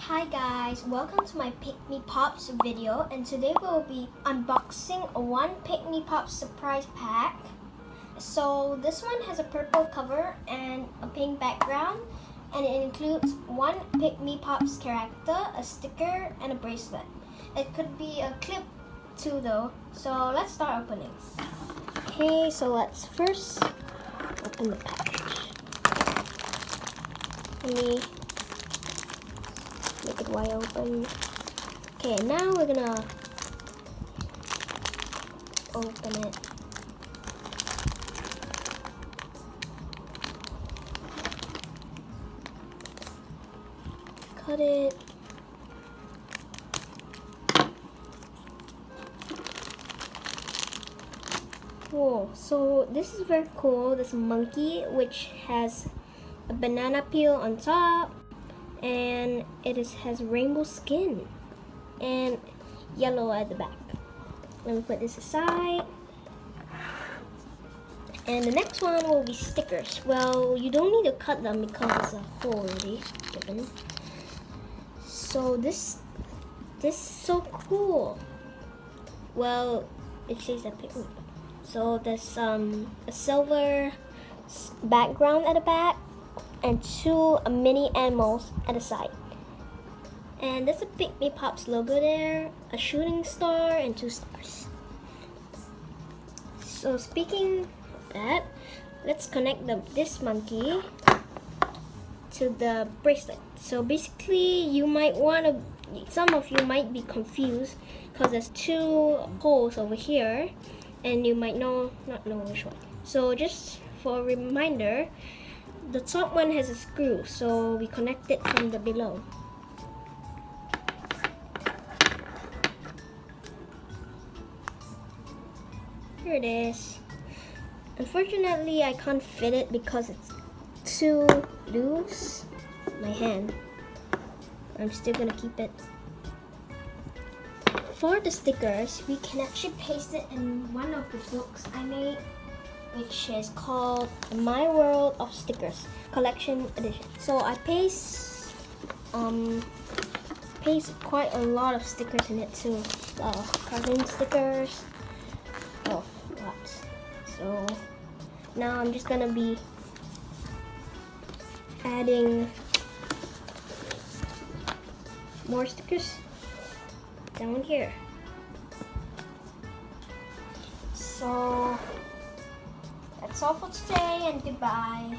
Hi guys, welcome to my Pikmi Pops video, and today we'll be unboxing a one Pikmi Pops surprise pack. So this one has a purple cover and a pink background, and it includes one Pikmi Pops character, a sticker, and a bracelet. It could be a clip too though, so let's start opening. Okay, so let's first open the package. Let me make it wide open. Okay, now we're gonna open it. Cut it. Cool. So this is very cool. This monkey, which has a banana peel on top, and has rainbow skin and yellow at the back. Let me put this aside. And the next one will be stickers. Well, you don't need to cut them because it's a hole already given. So this is so cool. Well, it says that Pikmi. So there's a silver background at the back and two mini animals at the side. And there's a Pikmi Pops logo there, a shooting star, and 2 stars. So speaking of that, let's connect this monkey to the bracelet. So basically, some of you might be confused because there's 2 holes over here, and you might not know which one. So just for a reminder, the top one has a screw, so we connect it from the below. Here it is. Unfortunately, I can't fit it because it's too loose. My hand. I'm still gonna keep it. For the stickers, we can actually paste it in one of the books I made, which is called My World of Stickers Collection Edition. So I paste quite a lot of stickers in it too. Cartoon stickers. Oh, lots. So now I'm just gonna be adding more stickers down here. So that's all for today, and goodbye.